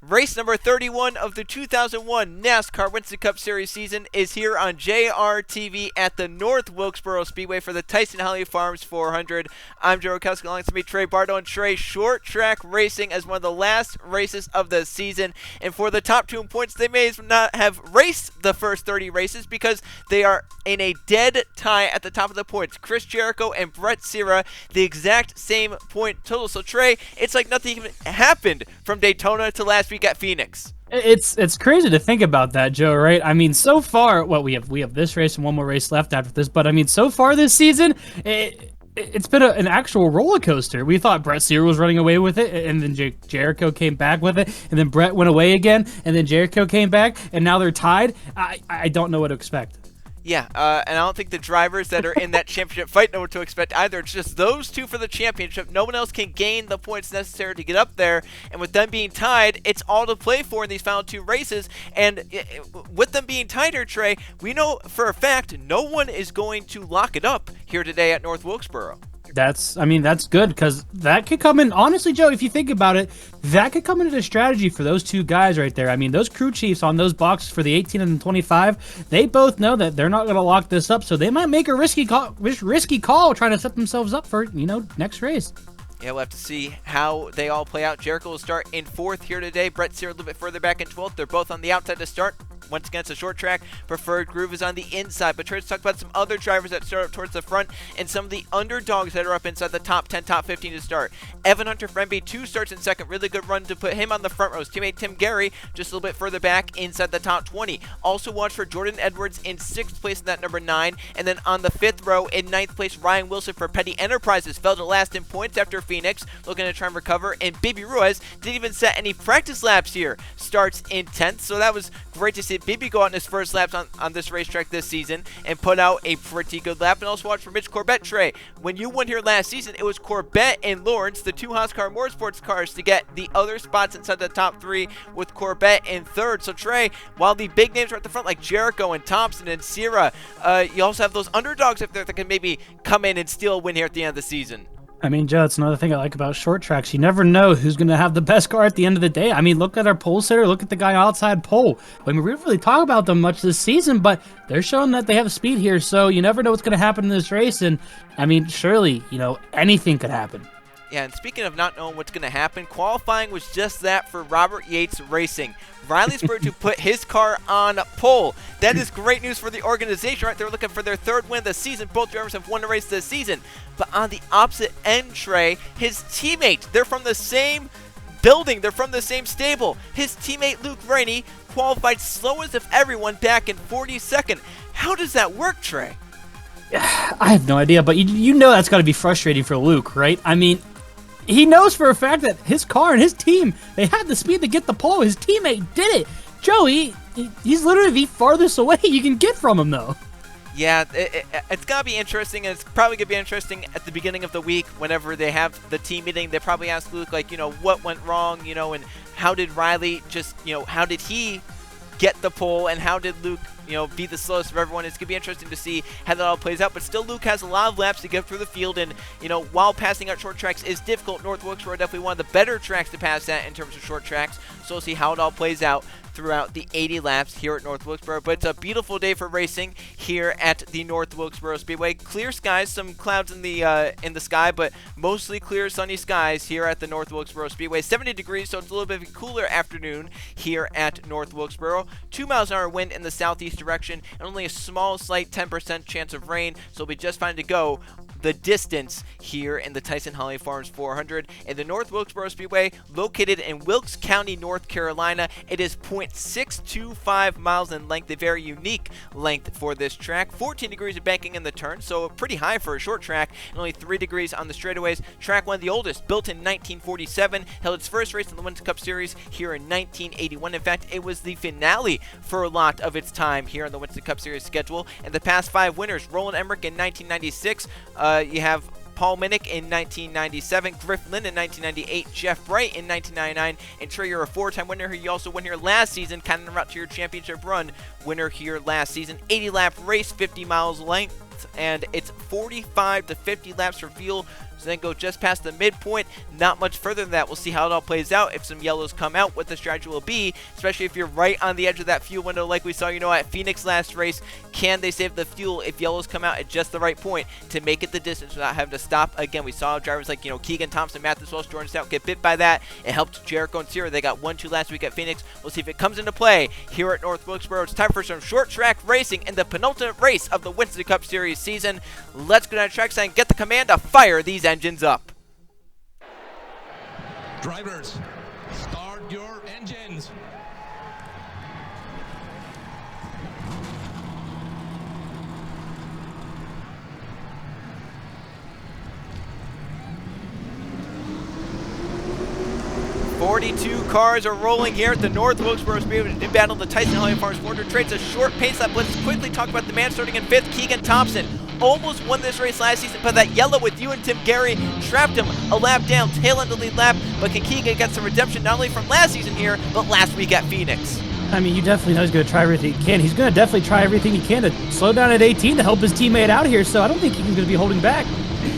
Race number 31 of the 2001 NASCAR Winston Cup Series season is here on JRTV at the North Wilkesboro Speedway for the Tyson Holly Farms 400. I'm Joe Rokowski, alongside me Trey Bardo, and Trey, short track racing as one of the last races of the season. And for the top 2 in points, they may not have raced the first 30 races because they are in a dead tie at the top of the points. Chris Jericho and Brett Sierra, the exact same point total. So Trey, it's like nothing even happened from Daytona to last week at Phoenix. It's crazy to think about that, Joe, right? I mean, so far, we have this race and one more race left after this, but I mean, so far this season, it's been an actual roller coaster. We thought Brett Sierra was running away with it, and then Jericho came back with it, and then Brett went away again, and then Jericho came back, and now they're tied. I don't know what to expect. Yeah, and I don't think the drivers that are in that championship fight know what to expect either. It's just those two for the championship. No one else can gain the points necessary to get up there. And with them being tied, it's all to play for in these final 2 races. And with them being tied here, Trey, we know for a fact no one is going to lock it up here today at North Wilkesboro. That's good, because that could come in, honestly, Joe, if you think about it, that could come into the strategy for those 2 guys right there. I mean, those crew chiefs on those boxes for the 18 and the 25, they both know that they're not going to lock this up, so they might make a risky call trying to set themselves up for, next race. Yeah, we'll have to see how they all play out. Jericho will start in 4th here today. Brett Sierra a little bit further back in 12th. They're both on the outside to start. Once again, it's a short track. Preferred Groove is on the inside. But let's talk about some other drivers that start up towards the front and some of the underdogs that are up inside the top 10, top 15 to start. Evan Hunter Fremby, 2 starts in 2nd. Really good run to put him on the front row. His teammate Tim Gary just a little bit further back inside the top 20. Also watch for Jordan Edwards in 6th place in that number 9. And then on the 5th row in 9th place, Ryan Wilson for Petty Enterprises. Fell to last in points after Phoenix, looking to try and recover. And Bibi Ruiz didn't even set any practice laps here. Starts in 10th. So that was great to see Bibi go out in his first laps on this racetrack this season and put out a pretty good lap. And also watch for Mitch Corbett. Trey, when you went here last season, it was Corbett and Lawrence, the 2 Husqvarna Motorsports cars, to get the other spots inside the top 3, with Corbett in 3rd. So Trey, while the big names are at the front like Jericho and Thompson and Sierra, you also have those underdogs up there that can maybe come in and steal a win here at the end of the season. I mean, Joe, it's another thing I like about short tracks. You never know who's going to have the best car at the end of the day. I mean, look at our pole sitter. Look at the guy outside pole. I mean, we don't really talk about them much this season, but they're showing that they have speed here. So you never know what's going to happen in this race. And, I mean, surely, anything could happen. Yeah, and speaking of not knowing what's going to happen, qualifying was just that for Robert Yates Racing. Riley Spurgeon to put his car on pole. That is great news for the organization, right? They're looking for their 3rd win of the season. Both drivers have won a race this season. But on the opposite end, Trey, his teammate, they're from the same building. They're from the same stable. His teammate, Luke Rainey, qualified slowest of everyone back in 42nd. How does that work, Trey? I have no idea, but you know that's got to be frustrating for Luke, right? I mean, he knows for a fact that his car and his team, they had the speed to get the pole. His teammate did it. Joey, he's literally the farthest away you can get from him, though. Yeah, it's going to be interesting, and it's probably going to be interesting at the beginning of the week whenever they have the team meeting. They probably ask Luke, what went wrong, and how did Riley how did he get the pole, and how did Luke, be the slowest of everyone. It's going to be interesting to see how that all plays out. But still, Luke has a lot of laps to get through the field. And, while passing out short tracks is difficult, North Wilkesboro definitely one of the better tracks to pass at in terms of short tracks. So we'll see how it all plays out throughout the 80 laps here at North Wilkesboro. But it's a beautiful day for racing here at the North Wilkesboro Speedway. Clear skies, some clouds in the sky, but mostly clear sunny skies here at the North Wilkesboro Speedway. 70 degrees, so it's a little bit of a cooler afternoon here at North Wilkesboro. 2 miles an hour wind in the southeast direction, and only a small, slight 10% chance of rain, so it'll be just fine to go the distance here in the Tyson Holly Farms 400. And the North Wilkesboro Speedway, located in Wilkes County, North Carolina, it is 0.625 miles in length, a very unique length for this track. 14 degrees of banking in the turn, so pretty high for a short track, and only 3 degrees on the straightaways. Track one of the oldest, built in 1947, held its first race in the Winston Cup Series here in 1981. In fact, it was the finale for a lot of its time here on the Winston Cup Series schedule. And the past 5 winners, Roland Emmerich in 1996, you have Paul Minnick in 1997, Griff Lynn in 1998, Jeff Bright in 1999, and Trey, you're a 4-time winner here. You also won here last season, kind of route to your championship run, winner here last season. 80-lap race, 50 miles length, and it's 45 to 50 laps for fuel. So then go just past the midpoint, not much further than that. We'll see how it all plays out. If some yellows come out, what the strategy will be, especially if you're right on the edge of that fuel window like we saw, at Phoenix last race. Can they save the fuel if yellows come out at just the right point to make it the distance without having to stop? Again, we saw drivers like, Keegan Thompson, Matheus Welch, Jordan Stout get bit by that. It helped Jericho and Sierra. They got 1-2 last week at Phoenix. We'll see if it comes into play here at North Wilkesboro. It's time for some short track racing in the penultimate race of the Winston Cup Series season. Let's go down to track side and get the command to fire these engines up. Drivers, start your engines. Forty-two cars are rolling here at the North Wilkesboro Speedway to battle the Tyson Farms 400 trades. A short pace lap. Let's quickly talk about the man starting in 5th, Keegan Thompson. Almost won this race last season, but that yellow with you and Tim Gary trapped him a lap down, tail end of the lead lap. But can Keegan get some redemption not only from last season here, but last week at Phoenix? I mean, you definitely know he's going to try everything he can. He's going to definitely try everything he can to slow down at 18 to help his teammate out here, so I don't think he's going to be holding back.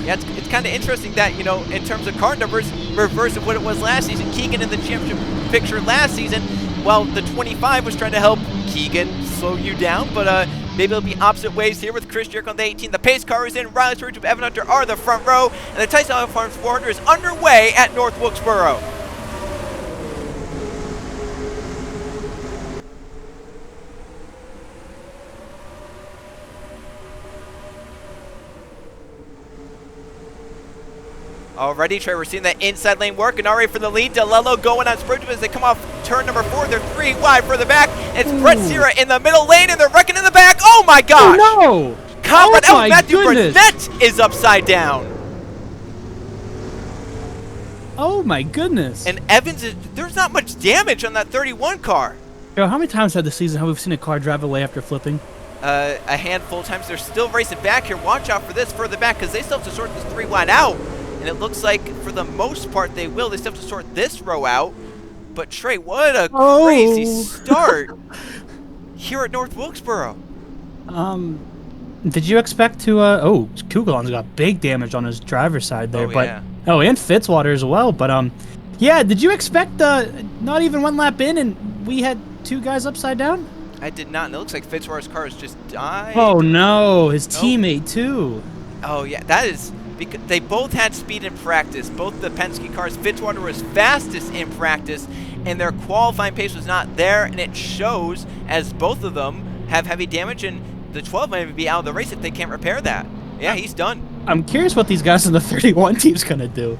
Yeah, it's kind of interesting that, in terms of car numbers, reverse of what it was last season. Keegan in the championship picture last season, while the 25 was trying to help Keegan slow you down, but maybe it'll be opposite ways here with Chris Jericho on the 18. The pace car is in. Riley Storage of Evan Hunter are the front row, and the Tyson Farms 400 is underway at North Wilkesboro. Already, Trey, we're seeing that inside lane work, and already for the lead. DeLello going on sprint as they come off turn number 4. They're 3 wide for the back. It's Brett Sierra in the middle lane, and they're wrecking in the back. Oh my gosh! Oh no! Comrade Oh my Matthew goodness. Burnett is upside down. Oh my goodness! And Evans there's not much damage on that 31 car. Yo, how many times have this season have we seen a car drive away after flipping? A handful of times. They're still racing back here. Watch out for this further back, because they still have to sort this 3 wide out. And it looks like, for the most part, they will. They still have to sort this row out. But, Trey, what a crazy start here at North Wilkesboro. Did you expect to, Kugelon's got big damage on his driver's side there. Yeah. And Fitzwater as well. But, yeah, did you expect, not even 1 lap in and we had 2 guys upside down? I did not. And it looks like Fitzwater's car has just died. Oh, no. His teammate, too. Oh, yeah. That is... because they both had speed in practice. Both the Penske cars. Fitzwater was fastest in practice, and their qualifying pace was not there, and it shows as both of them have heavy damage, and the 12 might be out of the race if they can't repair that. Yeah, he's done. I'm curious what these guys in the 31 team's going to do.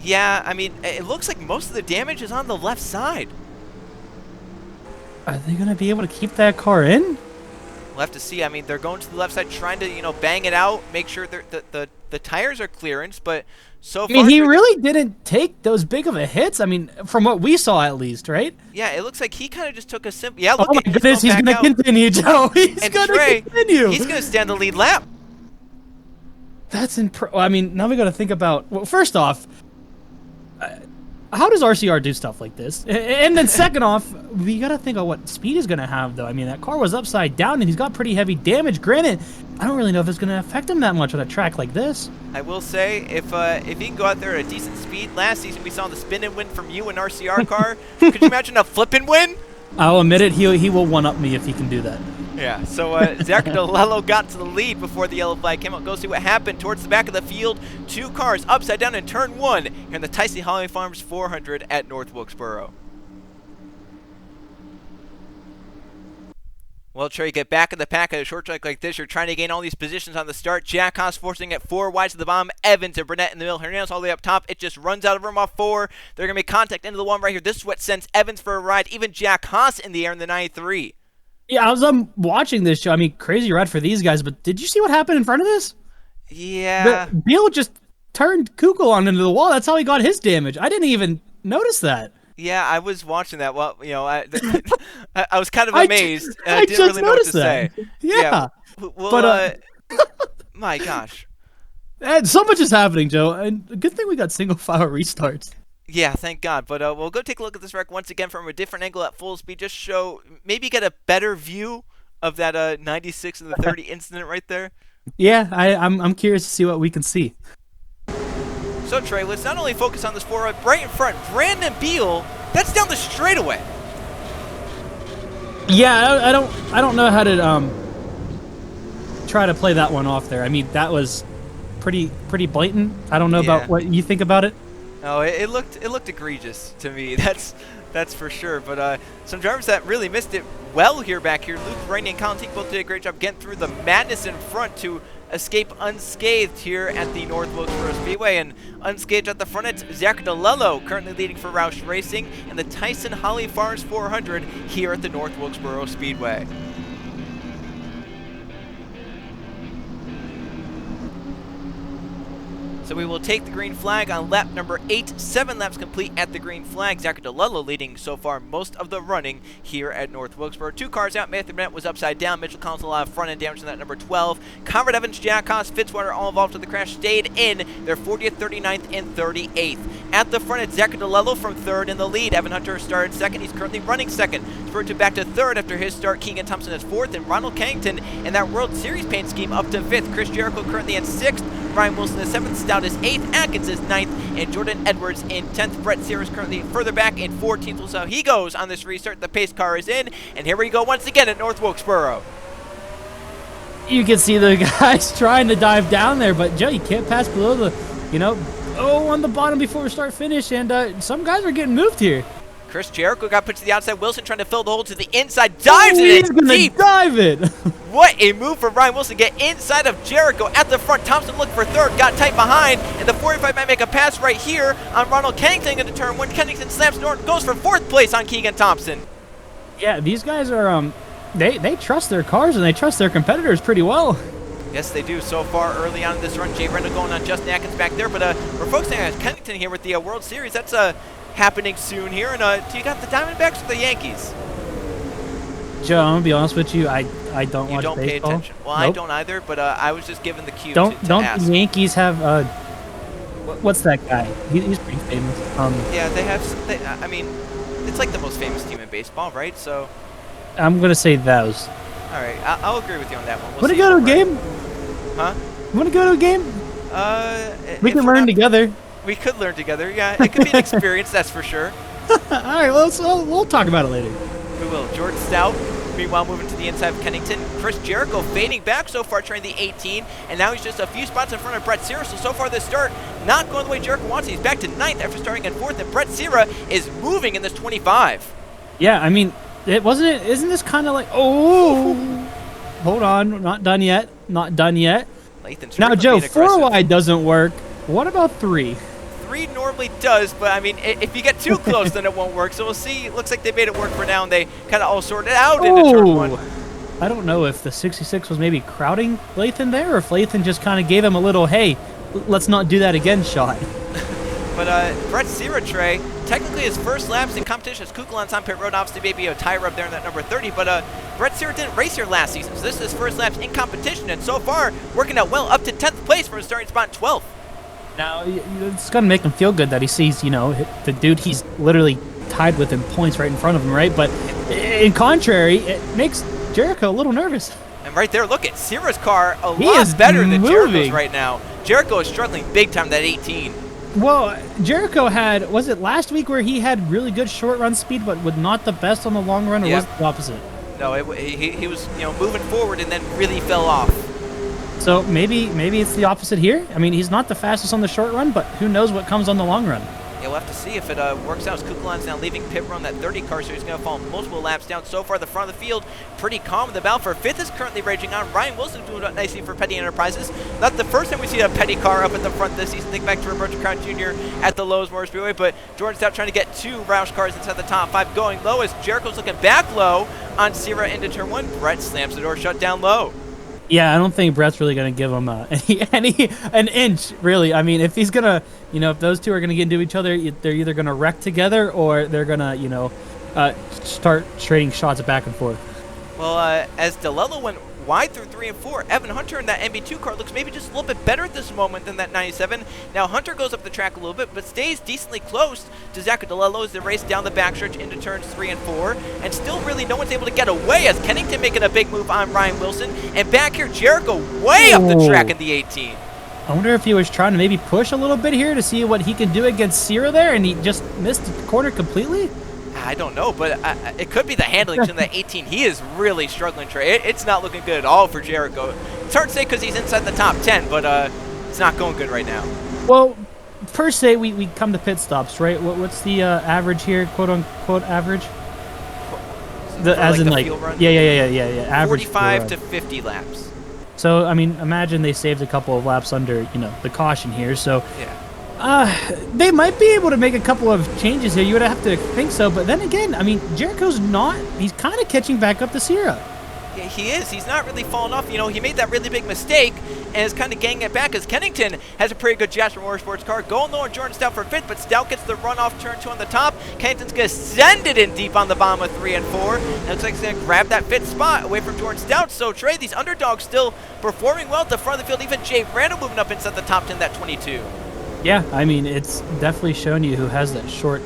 Yeah, I mean, it looks like most of the damage is on the left side. Are they going to be able to keep that car in? We'll have to see. I mean, they're going to the left side trying to, bang it out, make sure the tires are clearance, but so far... I mean, he really didn't take those big of a hits. I mean, from what we saw at least, right? Yeah, it looks like he kind of just took a simple... Yeah, look, oh my goodness, he's going to continue, Joe. He's going to continue. He's going to stand the lead lap. That's I mean, now we got to think about... Well, first off, how does RCR do stuff like this? And then second off, we got to think of what speed he's going to have, though. I mean, that car was upside down, and he's got pretty heavy damage. Granted, I don't really know if it's going to affect him that much on a track like this. I will say, if he can go out there at a decent speed, last season we saw the spin and win from you in RCR car. Could you imagine a flip and win? I'll admit it, he will one-up me if he can do that. Yeah, so Zach DeLello got to the lead before the yellow flag came out. Go see what happened towards the back of the field. 2 cars upside down in turn 1 here in the Tyson Farms 400 at North Wilkesboro. Well, Trey, get back in the pack at a short track like this. You're trying to gain all these positions on the start. Jack Haas forcing it 4 wide to the bottom. Evans and Burnett in the middle. Hernandez all the way up top. It just runs out of room off 4. They're going to make contact into the 1 right here. This is what sends Evans for a ride. Even Jack Haas in the air in the 93. Yeah, I was watching this show. I mean, crazy ride for these guys, but did you see what happened in front of this? Yeah. Beal just turned Kukulon into the wall. That's how he got his damage. I didn't even notice that. Yeah, I was watching that. Well, I was kind of amazed. I didn't really know what to say. Yeah. Well, but my gosh. And so much is happening, Joe. And a good thing we got single file restarts. Yeah, thank God. But we'll go take a look at this wreck once again from a different angle at full speed. Just maybe get a better view of that 96 and the 30 incident right there. Yeah, I'm curious to see what we can see. So Trey, let's not only focus on this four right in front. Brandon Beal, that's down the straightaway. Yeah, I don't know how to try to play that one off there. I mean, that was pretty blatant. I don't know about what you think about it. Oh, it looked egregious to me. That's for sure. But some drivers that really missed it well back here. Luke Rainey and Colin Teague both did a great job getting through the madness in front to escape unscathed here at the North Wilkesboro Speedway. And unscathed at the front, it's Zach DeLello currently leading for Roush Racing and the Tyson Holly Farms 400 here at the North Wilkesboro Speedway. So we will take the green flag on lap number 8. 7 laps complete at the green flag. Zach DeLello leading so far most of the running here at North Wilkesboro. 2 cars out. Matthew Bennett was upside down. Mitchell Collins a lot of front end damage on that number 12. Conrad Evans, Jack Haas, Fitzwater all involved with the crash stayed in. Their 40th, 39th, and 38th. At the front, it's Zach DeLello from 3rd in the lead. Evan Hunter started 2nd. He's currently running 2nd. Spurred back to 3rd after his start. Keegan Thompson is 4th. And Ronald Kennington in that World Series paint scheme up to 5th. Chris Jericho currently in 6th. Ryan Wilson is 7th, Stout is 8th, Atkins is 9th, and Jordan Edwards in 10th. Brett Sears currently further back in 14th. We'll see how he goes on this restart. The pace car is in, and here we go once again at North Wilkesboro. You can see the guys trying to dive down there, but Joe, you can't pass below the, on the bottom before start finish, and some guys are getting moved here. Chris Jericho got put to the outside. Wilson trying to fill the hole to the inside. Dives it in He's going to dive it. What a move for Ryan Wilson. Get inside of Jericho at the front. Thompson looking for 3rd. Got tight behind. And the 45 might make a pass right here on Ronald Kennington into turn 1. Kennington slams Norton. Goes for 4th place on Keegan Thompson. Yeah, these guys are, they trust their cars and they trust their competitors pretty well. Yes, they do. So far early on in this run, Jay Rendell going on Justin Atkins back there. But we're focusing on Kennington here with the World Series. That's happening soon here. And do you got the Diamondbacks or the Yankees? Joe, I'm gonna be honest with you. I don't watch baseball. You don't pay attention. Well, nope. I don't either. But I was just given the cue. Don't ask. The Yankees have what's that guy? He's pretty famous. Yeah, they have. I mean, it's like the most famous team in baseball, right? So. I'm gonna say those. All right, I'll agree with you on that one. Want to go to a game? Huh? Want to go to a game? We can learn together. We could learn together. Yeah, it could be an experience, that's for sure. All right, well, we'll talk about it later. We will. Jordan Stout, meanwhile, moving to the inside of Kennington. Chris Jericho fading back so far, trying the 18, and now he's just a few spots in front of Brett Sierra. So far this start, not going the way Jericho wants. He's back to 9th after starting in 4th, and Brett Sierra is moving in this 25. Yeah, I mean, isn't this kind of like, hold on, not done yet. Now, Joe, 4 wide doesn't work. What about 3? 3 normally does, but I mean, if you get too close, then it won't work. So we'll see. Looks like they made it work for now, and they kind of all sorted out into turn 1. I don't know if the 66 was maybe crowding Lathan there, or if Lathan just kind of gave him a little, hey, let's not do that again shot. But Brett Sierra, Trey, technically his first laps in competition as Kukulon's on pit road, obviously maybe a tire up there in that number 30, but Brett Sierra didn't race here last season, so this is his first laps in competition, and so far, working out well, up to 10th place for a starting spot in 12th. Now, it's going to make him feel good that he sees, the dude he's literally tied with in points right in front of him, right? But in contrary, it makes Jericho a little nervous. And right there, look at Sierra's car a lot better than Jericho's right now. Jericho is struggling big time that 18. Well, Jericho had, was it last week where he had really good short run speed, but with not the best on the long run, or was it the opposite? No, he was moving forward and then really fell off. So maybe it's the opposite here. I mean, he's not the fastest on the short run, but who knows what comes on the long run. Yeah, we'll have to see if it works out. Kukulon's now leaving pit road on that 30 car, so he's going to fall multiple laps down. So far, the front of the field pretty calm. The battle for 5th is currently raging on. Ryan Wilson's doing it nicely for Petty Enterprises. Not the first time we see a Petty car up at the front this season. Think back to Roberto Crown Jr. at the Lowe's Motor Speedway, but Jordan Stout trying to get 2 Roush cars inside the top 5. Going low as Jericho's looking back low on Sierra into turn 1. Brett slams the door shut down low. Yeah, I don't think Brett's really going to give him an inch, really. I mean, if he's going to, if those two are going to get into each other, they're either going to wreck together or they're going to, start trading shots back and forth. Well, as DeLello went wide through 3 and 4, Evan Hunter in that MB2 car looks maybe just a little bit better at this moment than that 97. Now, Hunter goes up the track a little bit, but stays decently close to Zach DeLello as they race down the backstretch into turns 3 and 4. And still really no one's able to get away as Kennington making a big move on Ryan Wilson. And back here, Jericho way up the track in the 18. I wonder if he was trying to maybe push a little bit here to see what he can do against Sierra there, and he just missed the corner completely? I don't know, but it could be the handling to that 18. He is really struggling, Trey. It's not looking good at all for Jericho. It's hard to say because he's inside the top 10, but it's not going good right now. Well, per se, we come to pit stops, right? What's the average here, quote-unquote average? As in, like, yeah. Average 45 to 50 laps. So, I mean, imagine they saved a couple of laps under, the caution here. So, yeah. They might be able to make a couple of changes here. You would have to think so. But then again, I mean, Jericho's not. He's kind of catching back up to Sierra. Yeah, he is. He's not really falling off. He made that really big mistake and is kind of getting it back as Kennington has a pretty good Jasper Motorsports car. Going low on Jordan Stout for 5th, but Stout gets the run off turn 2 on the top. Kennington's going to send it in deep on the bottom of 3 and 4. And looks like he's going to grab that 5th spot away from Jordan Stout. So, Trey, these underdogs still performing well at the front of the field. Even Jay Randall moving up inside the top 10, that 22. Yeah, I mean, it's definitely shown you who has that short,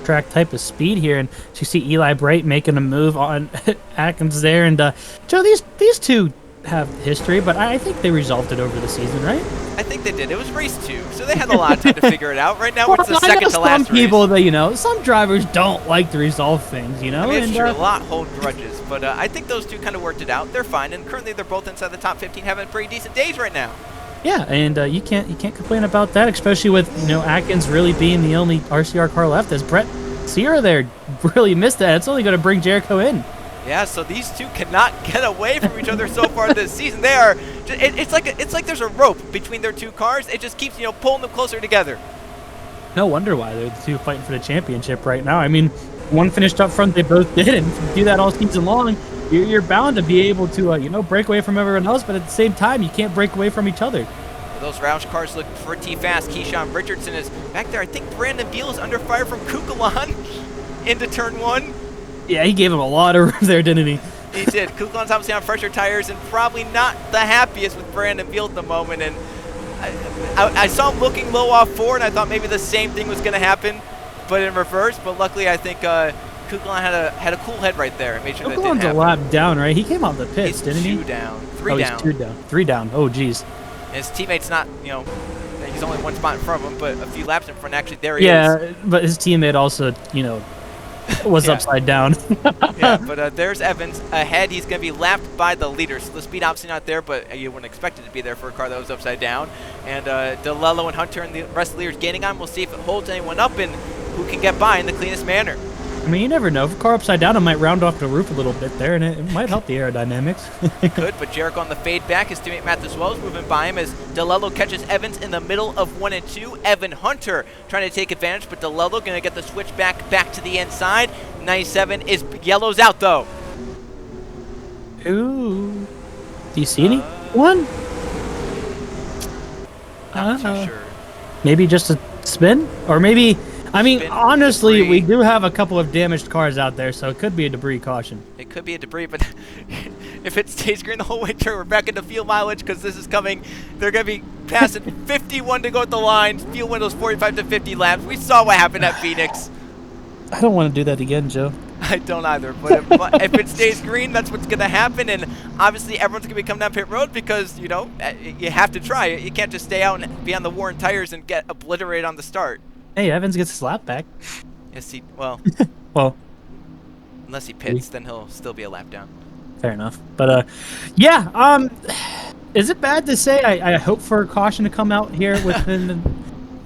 track type of speed here, and you see Eli Bright making a move on Atkins there, and Joe, these two have history, but I think they resolved it over the season, right? I think they did. It was race 2, so they had a lot of time to figure it out. Right now, it's the second to last race. Some people that some drivers don't like to resolve things, I mean, it's true. A lot hold grudges, but I think those two kind of worked it out. They're fine, and currently they're both inside the top 15, having pretty decent days right now. Yeah, and you can't complain about that, especially with Atkins really being the only RCR car left, as Brett Sierra there really missed that. It's only going to bring Jericho in. Yeah, so these two cannot get away from each other so far this season. They are. It's like there's a rope between their two cars. It just keeps pulling them closer together. No wonder why they're the two fighting for the championship right now. I mean, one finished up front, they both did, and if you do that all season long, you're bound to be able to break away from everyone else, but at the same time, you can't break away from each other. Those Roush cars look pretty fast. Keyshawn Richardson is back there. I think Brandon Beal is under fire from Kukulon into turn 1. Yeah, he gave him a lot of room there, didn't he? He did. Kukulon's obviously on fresher tires and probably not the happiest with Brandon Beal at the moment. And I saw him looking low off 4, and I thought maybe the same thing was going to happen, but in reverse. But luckily, I think Kukulon had a cool head right there. Made sure Kukulon's that didn't happen. a lap down, right? He came out the pits, didn't he? He's 2 down. 3 down. He's 2 down. 3 down. Oh, geez. His teammate's not, he's only 1 spot in front of him, but a few laps in front. Actually, there he is. Yeah, but his teammate also, was upside down. Yeah, but there's Evans ahead. He's going to be lapped by the leaders. So the speed obviously not there, but you wouldn't expect it to be there for a car that was upside down. And DeLello and Hunter and the rest of the leaders gaining on. We'll see if it holds anyone up and who can get by in the cleanest manner. I mean, you never know. If a car upside down, it might round off the roof a little bit there, and it might help the aerodynamics. It could, but Jericho on the fade back. His teammate Matt as well is moving by him as DeLello catches Evans in the middle of 1 and 2. Evan Hunter trying to take advantage, but DeLello going to get the switch back to the inside. 97 is yellows out, though. Ooh. Do you see anyone? Not too sure. Maybe just a spin? Or maybe... I mean, honestly, debris. We do have a couple of damaged cars out there, so it could be a debris caution. It could be a debris, but if it stays green the whole way through, we're back into fuel mileage because this is coming. They're going to be passing 51 to go at the line. Fuel windows 45 to 50 laps. We saw what happened at Phoenix. I don't want to do that again, Joe. I don't either, but if it stays green, that's what's going to happen, and obviously everyone's going to be coming down pit road because, you have to try it. You can't just stay out and be on the worn tires and get obliterated on the start. Hey, Evans gets his lap back. Yes, well, unless he pits, then he'll still be a lap down. Fair enough. But, yeah, is it bad to say I hope for a caution to come out here within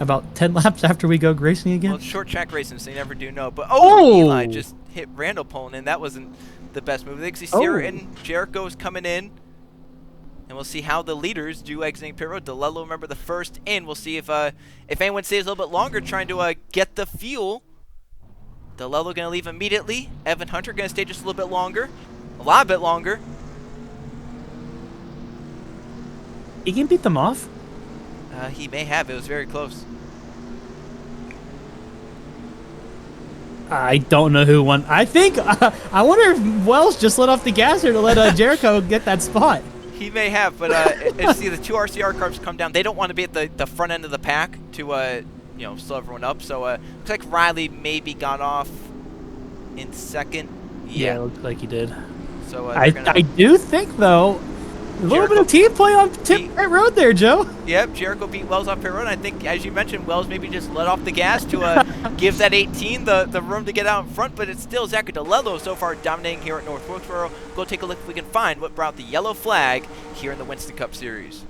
about 10 laps after we go racing again? Well, it's short track racing, so you never do know. But, Eli just hit Randall pulling in. That wasn't the best move. I think Sierra and Jericho is coming in. And we'll see how the leaders do exiting pit road. DeLello, remember, the first in. We'll see if anyone stays a little bit longer trying to get the fuel. DeLello going to leave immediately. Evan Hunter going to stay just a little bit longer. A lot bit longer. He can beat them off? He may have. It was very close. I don't know who won. I think, I wonder if Wells just let off the gas here to let Jericho get that spot. He may have, but see the 2 RCR cars come down. They don't want to be at the front end of the pack to slow everyone up. So looks like Riley maybe got off in second. Yeah, it looks like he did. So I do think though, A little bit of team play on pit road there, Joe. Yep, Jericho beat Wells off pit road. I think, as you mentioned, Wells maybe just let off the gas to give that 18 the room to get out in front, but it's still Zachary DeLello so far dominating here at North Wilkesboro. Go take a look if we can find what brought the yellow flag here in the Winston Cup Series.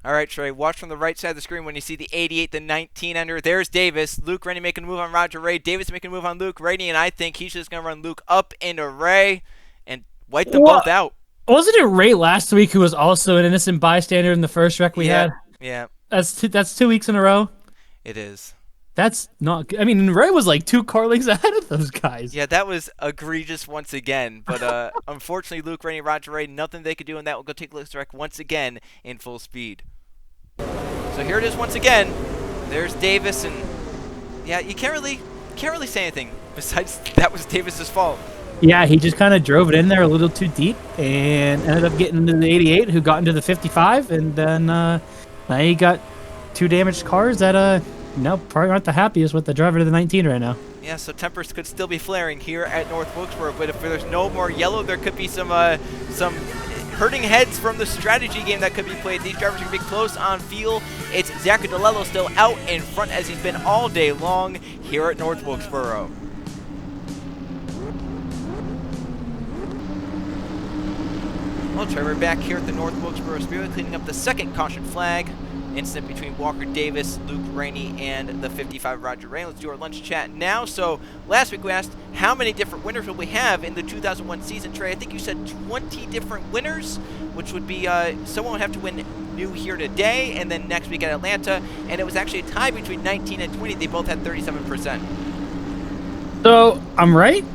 All right, Trey, watch from the right side of the screen when you see the 88, the 19 ender. There's Davis. Luke Rainey making a move on Roger Ray. Davis making a move on Luke Rainey, and I think he's just going to run Luke up into Ray and wipe them both out. Wasn't it Ray last week who was also an innocent bystander in the first wreck we had? Yeah. That's 2 weeks in a row? It is. That's not good. I mean, Ray was like 2 car lengths ahead of those guys. Yeah, that was egregious once again. But unfortunately, Luke Rainey, Roger Ray, nothing they could do in that. We'll go take a look at the wreck once again in full speed. So here it is once again. There's Davis, and yeah, you can't really say anything besides that was Davis's fault. Yeah, he just kind of drove it in there a little too deep and ended up getting into the 88, who got into the 55, and then now he got 2 damaged cars that probably aren't the happiest with the driver to the 19 right now. Yeah, so tempers could still be flaring here at North Wilkesboro, but if there's no more yellow, there could be some hurting heads from the strategy game that could be played. These drivers are going to be close on field. It's Zachary DeLello still out in front as he's been all day long here at North Wilkesboro. Well, Trevor, back here at the North Wilkesboro Speedway, cleaning up the second caution flag. Incident between Walker Davis, Luke Rainey, and the 55 Roger Ray. Let's do our lunch chat now. So last week we asked how many different winners will we have in the 2001 season, Trey. I think you said 20 different winners, which would be someone would have to win new here today, and then next week at Atlanta. And it was actually a tie between 19 and 20. They both had 37%. So I'm right?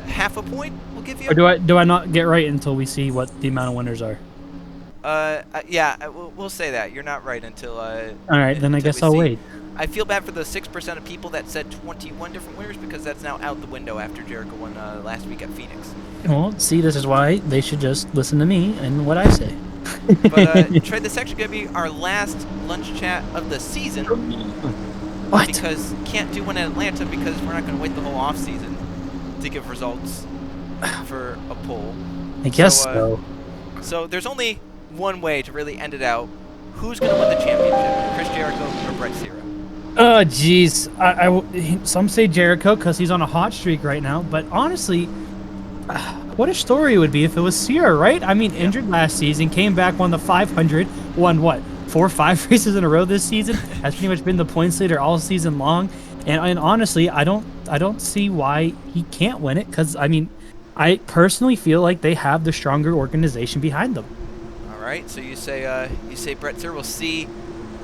Half a point we'll give you. Or do I not get right until we see what the amount of winners are? Yeah, we'll say that. You're not right until all right, then I guess I'll wait. I feel bad for the 6% of people that said 21 different winners because that's now out the window after Jericho won last week at Phoenix. Well, see, this is why they should just listen to me and what I say. But, Trey, this is actually going to be our last lunch chat of the season. What? Because can't do one at Atlanta because we're not going to wait the whole off season to give results for a poll. I guess so. So there's only one way to really end it out. Who's going to win the championship? Chris Jericho or Brett Sierra? Oh, jeez. Some say Jericho because he's on a hot streak right now. But honestly, what a story it would be if it was Sierra, right? I mean, injured last season, came back, won the 500, won what, 4 or 5 races in a row this season. Has pretty much been the points leader all season long. And honestly, I don't see why he can't win it because, I mean, I personally feel like they have the stronger organization behind them. All right, so you say Brett Sierra. We'll see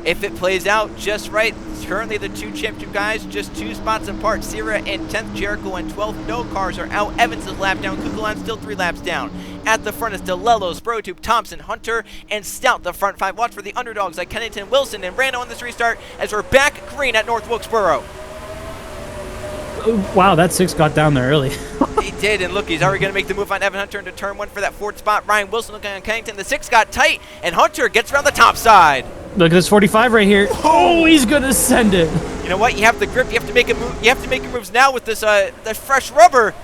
if it plays out just right. Currently, the 2 championship guys just 2 spots apart. Sierra in 10th, Jericho in 12th. No cars are out. Evans is lap down. Kugelan still 3 laps down. At the front is DeLello, Sprotube, Thompson, Hunter, and Stout. The front 5. Watch for the underdogs like Kennington, Wilson, and Randall on this restart as we're back green at North Wilkesboro. Wow, that 6 got down there early. He did, and look, he's already going to make the move on Evan Hunter into turn 1 for that 4th spot. Ryan Wilson looking on Kennington. The 6 got tight, and Hunter gets around the top side. Look at this 45 right here. Oh, he's going to send it. You know what? You have the grip. You have to make a move. You have to make your moves now with this that fresh rubber.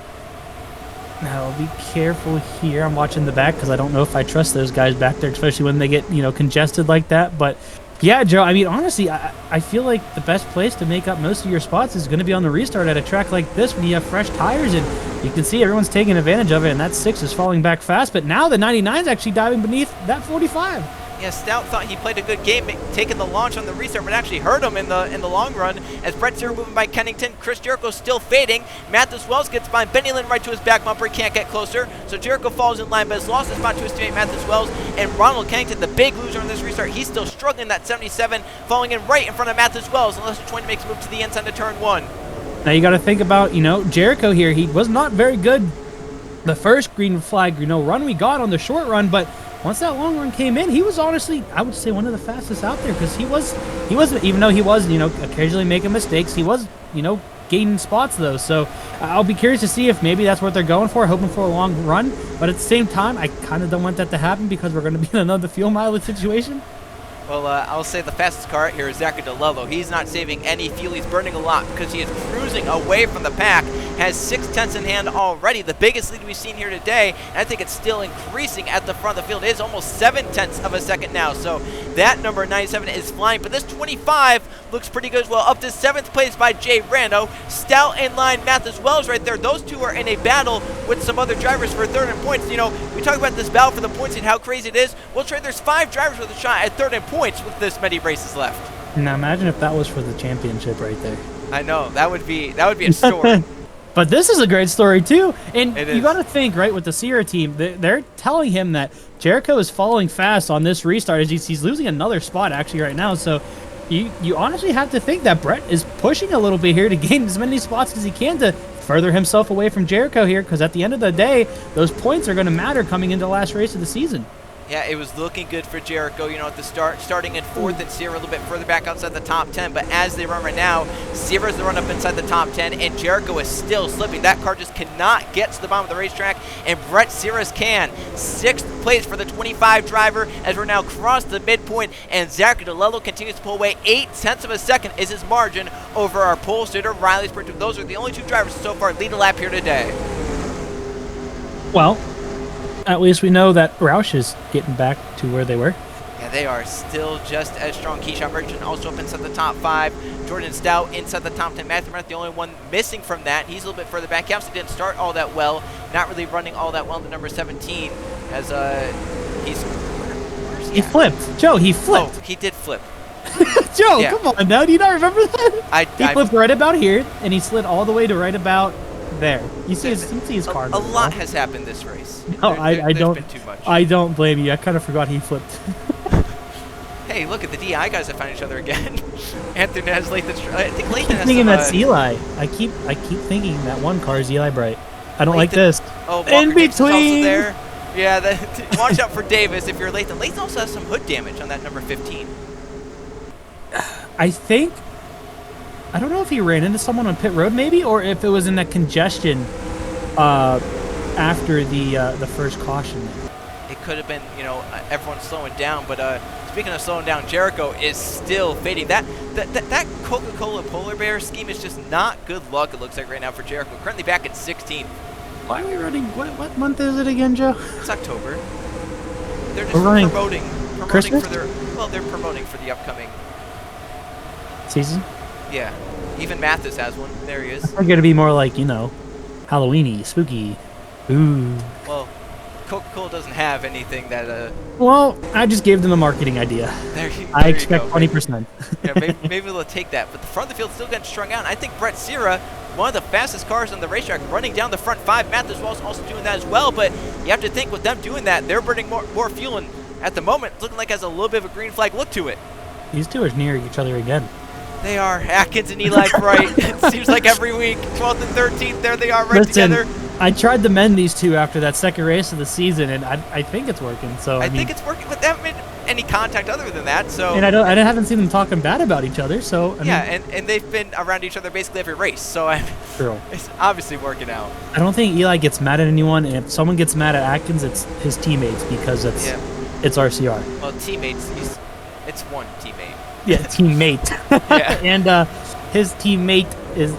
Now, be careful here. I'm watching the back because I don't know if I trust those guys back there, especially when they get, congested like that. But yeah, Joe, I mean, honestly, I feel like the best place to make up most of your spots is going to be on the restart at a track like this when you have fresh tires, and you can see everyone's taking advantage of it, and that 6 is falling back fast, but now the 99 is actually diving beneath that 45. Yeah, Stout thought he played a good game, taking the launch on the restart, but actually hurt him in the long run. As Brett Sierra moving by Kennington, Chris Jericho still fading. Mathis Wells gets by Benny Lynn right to his back bumper. He can't get closer, so Jericho falls in line, but has lost his spot to his teammate Mathis Wells. And Ronald Kennington, the big loser in this restart, he's still struggling that 77, falling in right in front of Mathis Wells, unless the 20 makes a move to the inside of turn 1. Now you got to think about, Jericho here. He was not very good the first green flag, run we got on the short run, but once that long run came in, he was honestly, I would say, one of the fastest out there because he wasn't, even though he was, occasionally making mistakes, he was, gaining spots though. So I'll be curious to see if maybe that's what they're going for, hoping for a long run. But at the same time, I kind of don't want that to happen because we're going to be in another fuel mileage situation. Well, I'll say the fastest car out here is Zachary DeLello. He's not saving any fuel. He's burning a lot because he is cruising away from the pack. has 6 tenths in hand already, the biggest lead we've seen here today, and I think it's still increasing at the front of the field. It is almost 7 tenths of a second now, so that number 97 is flying, but this 25 looks pretty good as well. Up to 7th place by Jay Rando. Stout in line, Math as well is right there. Those two are in a battle with some other drivers for third and points. You know, we talk about this battle for the points and how crazy it is. Well, Trey, there's 5 drivers with a shot at third and points with this many races left. Now imagine if that was for the championship right there. I know, that would be a story. But this is a great story too, and It you is. got to think, right, with the Sierra team, they're telling him that Jericho is falling fast on this restart as he's losing another spot actually right now. So you honestly have to think that Brett is pushing a little bit here to gain as many spots as he can to further himself away from Jericho here, because at the end of the day, those points are going to matter coming into the last race of the season. Yeah, it was looking good for Jericho, you know, at the start, starting in 4th and Sierra a little bit further back outside the top 10. But as they run right now, Sierra's the run up inside the top 10, and Jericho is still slipping. That car just cannot get to the bottom of the racetrack, and Brett Sierra's can. 6th place for the 25 driver as we're now crossed the midpoint, and Zachary DeLello continues to pull away. 8 tenths of a second is his margin over our pole sitter, Riley Spurgeon. Those are the only 2 drivers so far lead a lap here today. Well, at least we know that Roush is getting back to where they were. Yeah, they are still just as strong. Keyshawn Merchant also up inside the top 5. Jordan Stout inside the top 10. Matthew Martin, the only one missing from that. He's a little bit further back. He obviously didn't start all that well. Not really running all that well in the number 17. As He flipped. Joe, he flipped. Oh, he did flip. Joe, yeah. come on now. Do you not remember that? He I flipped right about here, and he slid all the way to right about there. You see his car. A lot has happened this race. No, I there's don't. been too much. I don't blame you. I kind of forgot he flipped. Hey, look at the DI guys that found each other again. Anthony has Lathan. I think Lathan I keep has thinking some, that's Eli. I keep thinking that one car is Eli Bright. I don't like Lathan- this. Oh, Walker In Davis is also between. there. Yeah, watch out for Davis if you're Lathan. Lathan also has some hood damage on that number 15. I don't know if he ran into someone on pit road maybe, or if it was in that congestion after the first caution. It could have been, you know, everyone's slowing down. But speaking of slowing down, Jericho is still fading. That Coca-Cola Polar Bear scheme is just not good luck, it looks like right now for Jericho. Currently back at 16. Why are we running? What month is it again, Joe? It's October. They're just We're running promoting Christmas? for they're promoting for the upcoming. Season? Yeah. Even Mathis has one. There he is. They're gonna be more like, you know, Halloweeny, spooky. Ooh. Well, Coca-Cola doesn't have anything that Well, I just gave them a marketing idea. I expect 20%. Yeah, maybe they'll take that. But the front of the field's still getting strung out. And I think Brett Sierra, one of the fastest cars on the racetrack, running down the front 5. Mathis Wells also doing that as well. But you have to think with them doing that, they're burning more fuel. And at the moment, it's looking like it has a little bit of a green flag look to it. These two are near each other again. They are. Atkins and Eli Bright. It seems like every week, 12th and 13th, there they are right Listen, together. I tried to mend these two after that second race of the season, and I think it's working. So I mean, think it's working, but they haven't made any contact other than that. So and I haven't seen them talking bad about each other. So I yeah, mean, and they've been around each other basically every race. So true. it's obviously working out. I don't think Eli gets mad at anyone, and if someone gets mad at Atkins, it's his teammates because it's RCR. Well, teammates, it's one teammate. Yeah, teammate. Yeah. And his teammate is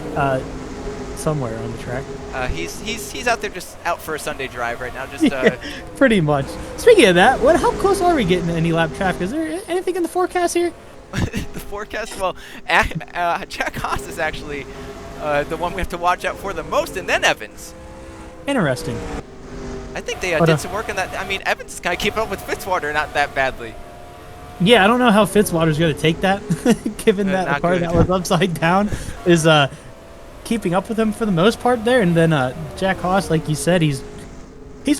somewhere on the track. He's out there just out for a Sunday drive right now. Just Yeah, pretty much. Speaking of that, how close are we getting to any lap traffic? Is there anything in the forecast here? the forecast. Well, Jack Haas is actually the one we have to watch out for the most, and then Evans. Interesting. I think they But, did some work on that. I mean, Evans is kind of keeping up with Fitzwater not that badly. Yeah, I don't know how Fitzwater's going to take that, given that the not car good. that was upside down is keeping up with him for the most part there. And then Jack Haas, like you said, he's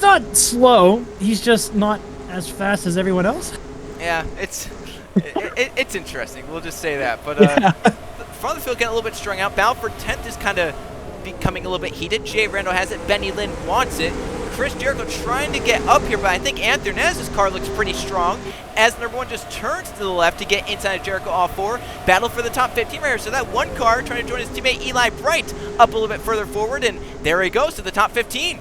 not slow. He's just not as fast as everyone else. Yeah, it's interesting. We'll just say that. But Yeah. the front of the field getting a little bit strung out. Balfour 10th is kind of becoming a little bit heated. Jay Rando has it. Benny Lynn wants it. Chris Jericho trying to get up here, but I think Anthonez's car looks pretty strong as number 1 just turns to the left to get inside of Jericho off 4. Battle for the top 15 right here. So that one car trying to join his teammate Eli Bright up a little bit further forward, and there he goes to the top 15.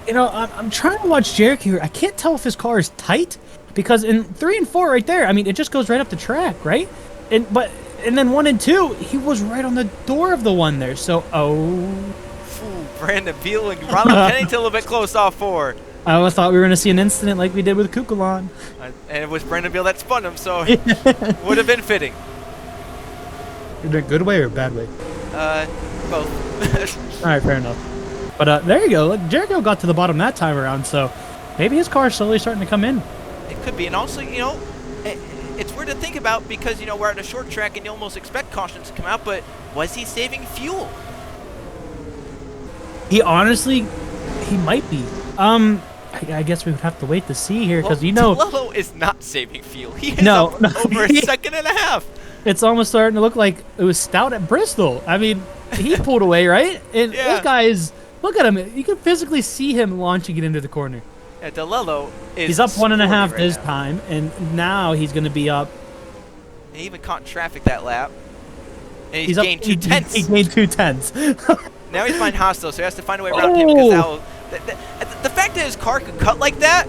You know, I'm trying to watch Jericho here. I can't tell if his car is tight because in 3 and 4 right there, I mean, it just goes right up the track, right? And then 1 and 2, he was right on the door of the one there. So, Brandon Beal and Ronald Pennington a little bit close off 4. I always thought we were going to see an incident like we did with Kukulon. And it was Brandon Beal that spun him, so would have been fitting. In a good way or a bad way? Both. All right, fair enough. But there you go. Look, Jericho got to the bottom that time around, so maybe his car's slowly starting to come in. It could be. And also, it's weird to think about because, we're at a short track and you almost expect cautions to come out, but was he saving fuel? He honestly, he might be. I guess we would have to wait to see here because DeLello is not saving fuel. He is up over a second and a half. It's almost starting to look like it was Stout at Bristol. I mean, he pulled away, right? And this guy is, look at him. You can physically see him launching it into the corner. Yeah, DeLello is. He's up 1.5 this time, and now he's going to be up. He even caught traffic that lap. And he's gained 2 tenths. He gained 2 tenths. Now he's behind Hostel, so he has to find a way around him because the fact that his car could cut like that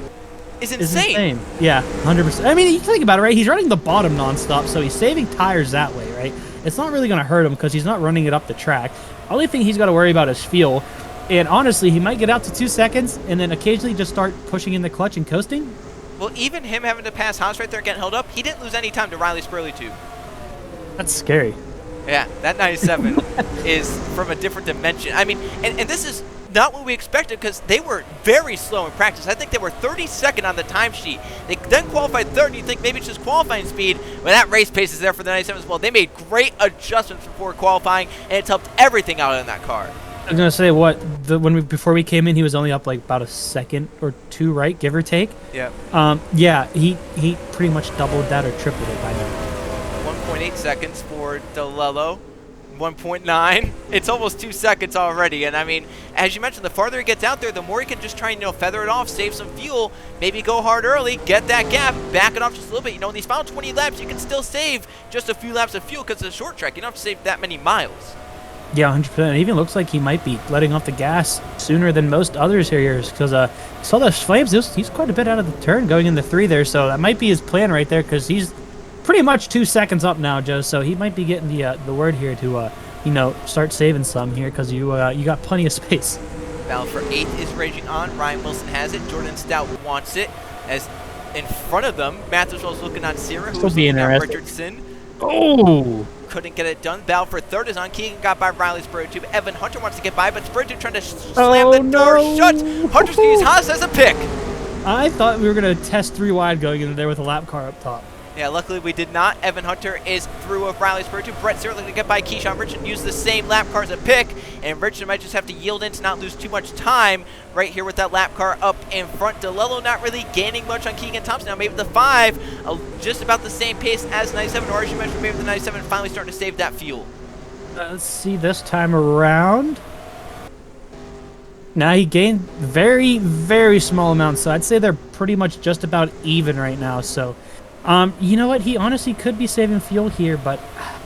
is insane. Yeah, 100%. I mean, you think about it, right? He's running the bottom nonstop, so he's saving tires that way, right? It's not really going to hurt him because he's not running it up the track. Only thing he's got to worry about is fuel. And honestly, he might get out to 2 seconds and then occasionally just start pushing in the clutch and coasting. Well, even him having to pass Haas right there and getting held up, he didn't lose any time to Riley Spurley too. That's scary. Yeah, that 97 is from a different dimension. I mean, and this is not what we expected because they were very slow in practice. I think they were 32nd on the timesheet. They then qualified third, and you think maybe it's just qualifying speed. Well, that race pace is there for the 97 as well. They made great adjustments before qualifying, and it's helped everything out in that car. I was gonna say before we came in, he was only up like about a second or 2, right, give or take. Yeah. Yeah, he pretty much doubled that or tripled it by now. 1.8 seconds for DeLello. 1.9. It's almost 2 seconds already. And I mean, as you mentioned, the farther he gets out there, the more he can just try and feather it off, save some fuel, maybe go hard early, get that gap, back it off just a little bit. In these final 20 laps, you can still save just a few laps of fuel because it's a short track. You don't have to save that many miles. Yeah, 100%. It even looks like he might be letting off the gas sooner than most others here because saw those flames. He's quite a bit out of the turn going into 3 there, so that might be his plan right there because he's pretty much 2 seconds up now, Joe. So he might be getting the word here to start saving some here because you got plenty of space. Battle for 8th is raging on. Ryan Wilson has it. Jordan Stout wants it. As in front of them, Matthews was looking on Sierra, who was looking at Richardson. Oh! Couldn't get it done. Battle for 3rd is on. Keegan got by Riley Spurgeon. Evan Hunter wants to get by, but Spurgeon trying to slam the door shut. Hunter's going to use Haas as a pick. I thought we were going to test 3 wide going into there with a lap car up top. Yeah, luckily we did not. Evan Hunter is through of Riley Spurgeon. Brett Stewart looking to get by Keyshawn Richardson. Use the same lap car as a pick, and Richardson might just have to yield in to not lose too much time right here with that lap car up in front. DeLello not really gaining much on Keegan Thompson. Now maybe the 5, just about the same pace as 97, or as you mentioned, maybe the 97 finally starting to save that fuel. Let's see this time around. Now he gained very, very small amounts, so I'd say they're pretty much just about even right now, so... you know what? He honestly could be saving fuel here, but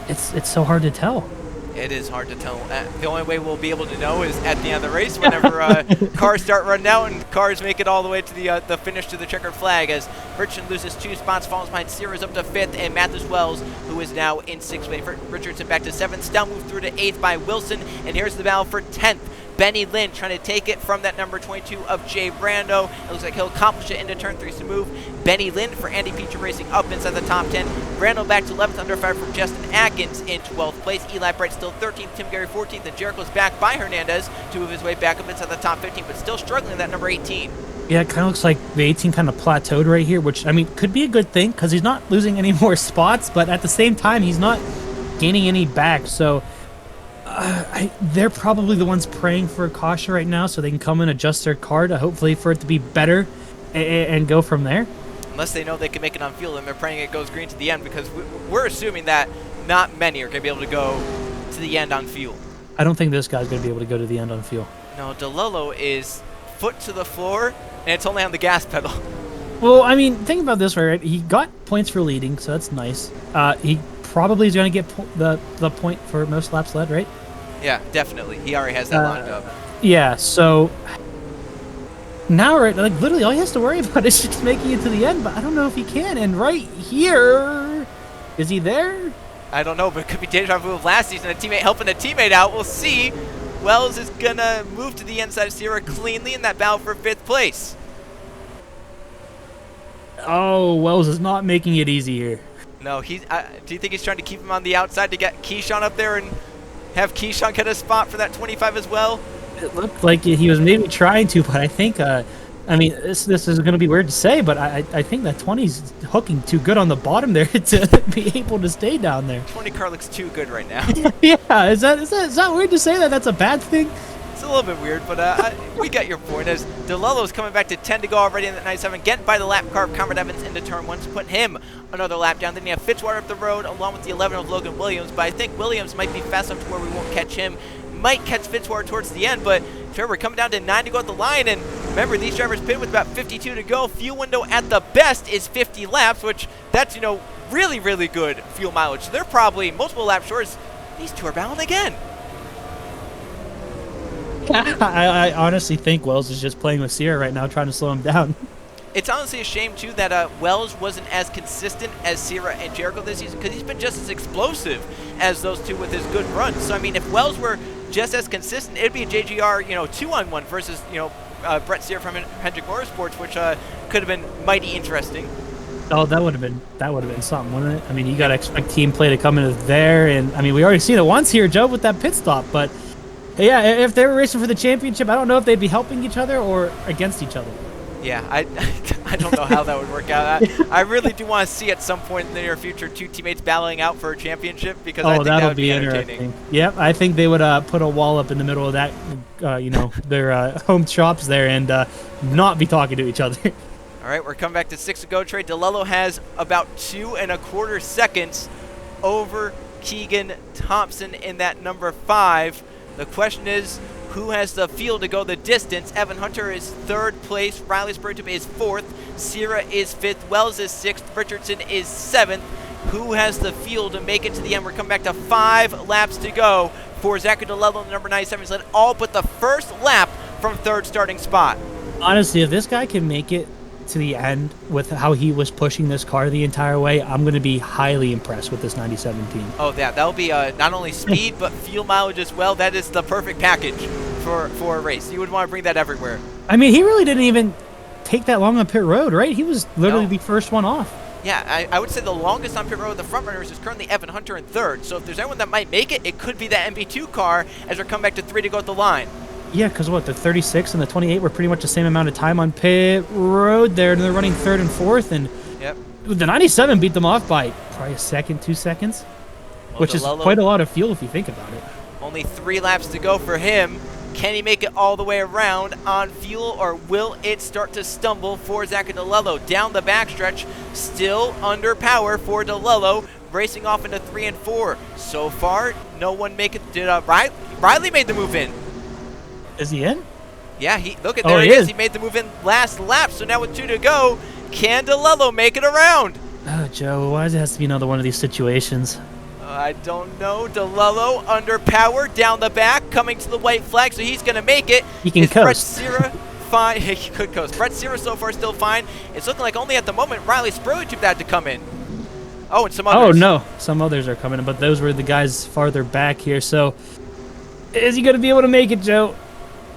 it's so hard to tell. It is hard to tell. The only way we'll be able to know is at the end of the race, whenever cars start running out and cars make it all the way to the finish to the checkered flag. As Richardson loses 2 spots, falls behind Sierra's up to 5th, and Mathis Wells, who is now in 6th. Waiting for Richardson back to 7th. Stout moved through to 8th by Wilson, and here's the battle for 10th. Benny Lynn trying to take it from that number 22 of Jay Brando. It looks like he'll accomplish it into turn 3 to move. Benny Lynn for Andy Peter Racing up inside the top 10. Brando back to 11th, under fire from Justin Atkins in 12th place. Eli Bright still 13th, Tim Gary 14th, and Jericho's back by Hernandez to move his way back up inside the top 15, but still struggling at that number 18. Yeah, it kind of looks like the 18 kind of plateaued right here, which, I mean, could be a good thing because he's not losing any more spots, but at the same time, he's not gaining any back, so... they're probably the ones praying for a caution right now so they can come and adjust their car to hopefully for it to be better and go from there. Unless they know they can make it on fuel and they're praying it goes green to the end because we're assuming that not many are going to be able to go to the end on fuel. I don't think this guy's going to be able to go to the end on fuel. No, DeLello is foot to the floor and it's only on the gas pedal. Well, I mean, think about this, right? He got points for leading, so that's nice. He probably is going to get the point for most laps led, right? Yeah, definitely. He already has that lined up. Yeah, so now, right, like literally all he has to worry about is just making it to the end, but I don't know if he can. And right here, is he there? I don't know, but it could be deja vu of last season, a teammate helping a teammate out. We'll see. Wells is going to move to the inside of Sierra cleanly in that battle for 5th place. Oh, Wells is not making it easy here. No, do you think he's trying to keep him on the outside to get Keyshawn up there and have Keyshawn get a spot for that 25 as well? It looked like he was maybe trying to, but I think, I mean, this is going to be weird to say, but I think that 20's hooking too good on the bottom there to be able to stay down there. 20 car looks too good right now. Yeah, is that weird to say that that's a bad thing? It's a little bit weird, but we got your point. As DeLello's coming back to 10 to go already in that 97, getting by the lap car of Conrad Evans into turn 1 to put him another lap down. Then you have Fitzwater up the road along with the 11 of Logan Williams, but I think Williams might be fast enough to where we won't catch him. Might catch Fitzwater towards the end, but we're coming down to 9 to go at the line, and remember, these drivers pit with about 52 to go. Fuel window at the best is 50 laps, which that's, really, really good fuel mileage. So they're probably multiple laps short. These two are battling again. I honestly think Wells is just playing with Sierra right now, trying to slow him down. It's honestly a shame, too, that Wells wasn't as consistent as Sierra and Jericho this season, because he's been just as explosive as those two with his good runs. So, I mean, if Wells were just as consistent, it'd be a JGR, 2-on-1 versus, Brett Sierra from Hendrick Motorsports, which could have been mighty interesting. Oh, that would have been something, wouldn't it? I mean, you got to expect team play to come into there, and I mean, we already seen it once here, Joe, with that pit stop, but yeah, if they were racing for the championship, I don't know if they'd be helping each other or against each other. Yeah, I don't know how that would work out. I really do want to see at some point in the near future two teammates battling out for a championship, because I think that would be entertaining. Yep, I think they would put a wall up in the middle of that, their home shops there, and not be talking to each other. All right, we're coming back to 6 to go. Trey DeLello has about 2.25 seconds over Keegan Thompson in that number 5. The question is, who has the field to go the distance? Evan Hunter is 3rd place. Riley Spurgeon is 4th. Sierra is 5th. Wells is 6th. Richardson is 7th. Who has the field to make it to the end? We're coming back to 5 laps to go for Zachary DeLello in the number 97. He's led all but the first lap from 3rd starting spot. Honestly, if this guy can make it to the end with how he was pushing this car the entire way, I'm going to be highly impressed with this 97 team. Oh, yeah, that'll be not only speed, but fuel mileage as well. That is the perfect package for a race. You would want to bring that everywhere. I mean, he really didn't even take that long on pit road, right? He was literally the first one off. Yeah, I would say the longest on pit road of the front runners is currently Evan Hunter in 3rd. So if there's anyone that might make it, it could be that MB2 car as we're coming back to 3 to go at the line. Yeah, because the 36 and the 28 were pretty much the same amount of time on pit road there, and they're running 3rd and 4th, and yep. The 97 beat them off by probably a second, 2 seconds, well, which is quite a lot of fuel if you think about it. Only 3 laps to go for him. Can he make it all the way around on fuel, or will it start to stumble for Zachary DeLello? Down the backstretch, still under power for DeLello, racing off into 3 and 4. So far, no one make it. Did Riley made the move in? Is he in? Yeah, there he is. He made the move in last lap, so now with 2 to go, can DeLello make it around? Oh, Joe, why does it have to be another one of these situations? I don't know. DeLello under power down the back, coming to the white flag, so he's going to make it. He can coast. Brett Sierra fine? He could coast. Brett Sierra so far still fine. It's looking like only at the moment Riley Spurgeon had to come in. Oh, and some others. Oh, no. Some others are coming in, but those were the guys farther back here, so is he going to be able to make it, Joe?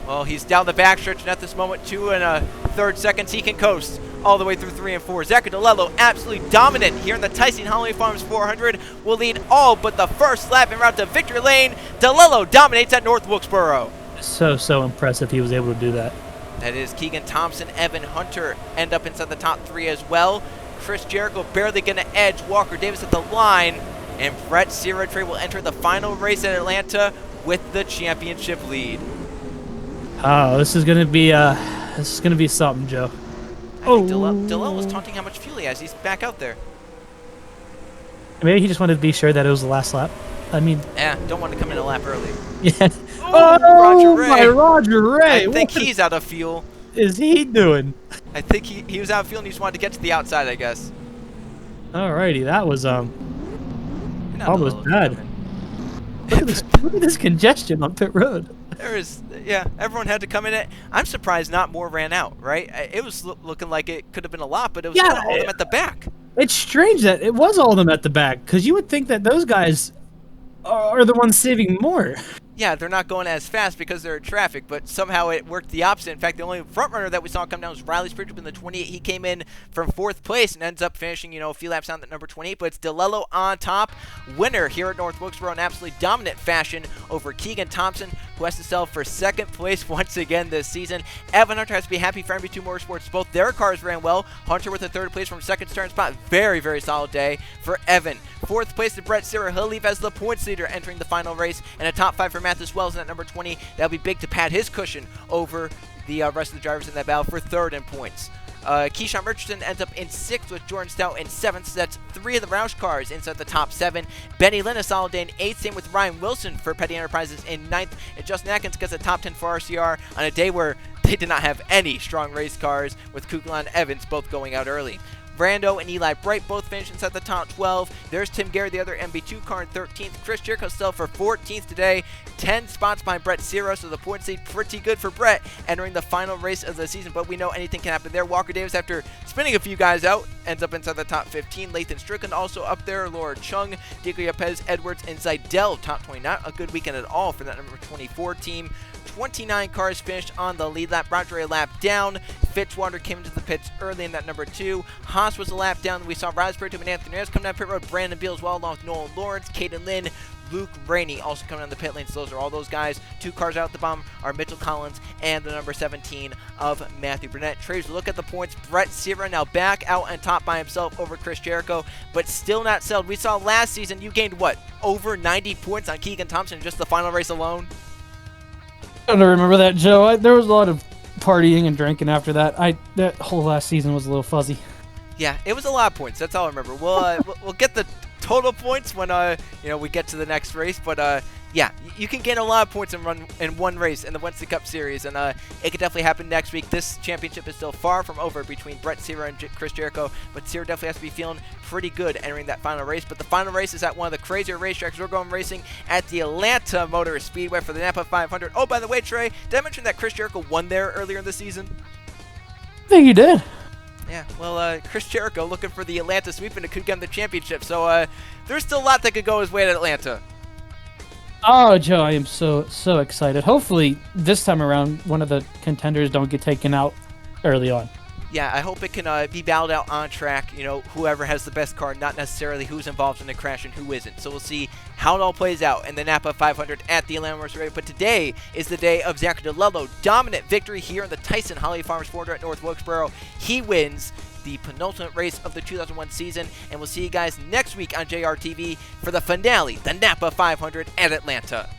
Well, he's down the backstretch, and at this moment, 2 1/3 seconds, he can coast all the way through 3 and 4. Zachary DeLello, absolutely dominant here in the Tyson Holiday Farms 400, will lead all but the first lap en route to victory lane. DeLello dominates at North Wilkesboro. So impressive he was able to do that. That is Keegan Thompson, Evan Hunter end up inside the top 3 as well. Chris Jericho barely going to edge Walker Davis at the line, and Brett Sierra will enter the final race at Atlanta with the championship lead. Oh, this is gonna be something, Joe. I think DeLello was taunting how much fuel he has. He's back out there. Maybe he just wanted to be sure that it was the last lap. I mean, yeah, don't want to come in a lap early. Yeah. Oh, Roger Ray. My Roger Ray. I think he's out of fuel. Is he doing? I think he was out of fuel and he just wanted to get to the outside, I guess. Alrighty, that was almost bad. Look at this congestion on pit road. Everyone had to come in it. I'm surprised not more ran out, right? It was looking like it could have been a lot, but it was kind of all of them at the back. It's strange that it was all of them at the back, because you would think that those guys are the ones saving more. Yeah, they're not going as fast because they're in traffic, but somehow it worked the opposite. In fact, the only front runner that we saw come down was Riley Springfield in the 28. He came in from 4th place and ends up finishing, a few laps down at number 28, but it's DeLello on top. Winner here at North Wilkesboro in absolutely dominant fashion over Keegan Thompson, who has to settle for 2nd place once again this season. Evan Hunter has to be happy for MB2 Motorsports. Both their cars ran well. Hunter with a 3rd place from 2nd starting spot. Very, very solid day for Evan. 4th place to Brett Searer. He'll leave as the points leader entering the final race, and a top 5 for Mathis Wells at number 20. That'll be big to pad his cushion over the rest of the drivers in that battle for 3rd in points. Keyshawn Richardson ends up in 6th with Jordan Stout in 7th. So that's 3 of the Roush cars inside the top 7. Benny Lynn a solid day in 8th. Same with Ryan Wilson for Petty Enterprises in 9th. And Justin Atkins gets a top 10 for RCR on a day where they did not have any strong race cars, with Kukla and Evans both going out early. Brando and Eli Bright both finished inside the top 12. There's Tim Gary, the other MB2 car, in 13th. Chris Jericho still for 14th today. 10 spots behind Brett Searer, so the points lead pretty good for Brett entering the final race of the season, but we know anything can happen there. Walker Davis, after spinning a few guys out, ends up inside the top 15. Lathan Strickland also up there. Laura Chung, Diego Lopez, Edwards, and Zidell top 20. Not a good weekend at all for that number 24 team. 29 cars finished on the lead lap. Roger a lap down. Fitzwater came into the pits early in that number 2. Haas was a lap down. We saw Riley Springfield and Anthony Reyes come down pit road. Brandon Beal as well, along with Nolan Lawrence, Caden Lynn, Luke Rainey also coming on the pit lane. So those are all those guys. 2 cars out at the bottom are Mitchell Collins and the number 17 of Matthew Burnett. Traves, look at the points. Brett Searer now back out on top by himself over Chris Jericho, but still not settled. We saw last season you gained, what, over 90 points on Keegan Thompson in just the final race alone? I don't remember that, Joe. There was a lot of partying and drinking after that. That whole last season was a little fuzzy. Yeah, it was a lot of points. That's all I remember. We'll get the total points when we get to the next race. But yeah, you can gain a lot of points in one race in the Winston Cup Series, and it could definitely happen next week. This championship is still far from over between Brett Searer and Chris Jericho, but Searer definitely has to be feeling pretty good entering that final race. But the final race is at one of the crazier racetracks. We're going racing at the Atlanta Motor Speedway for the Napa 500. Oh, by the way, Trey, did I mention that Chris Jericho won there earlier in the season? I think you did. Yeah, well, Chris Jericho looking for the Atlanta sweep, and it could get him the championship. So there's still a lot that could go his way at Atlanta. Oh, Joe, I am so excited. Hopefully, this time around, one of the contenders don't get taken out early on. Yeah, I hope it can be battled out on track. Whoever has the best car, not necessarily who's involved in the crash and who isn't. So we'll see how it all plays out in the Napa 500 at the Atlanta Motor Speedway. But today is the day of Zachary DeLello. Dominant victory here in the Tyson Holly Farms 400 at North Wilkesboro. He wins the penultimate race of the 2001 season, and we'll see you guys next week on JRTV for the finale, the Napa 500 at Atlanta.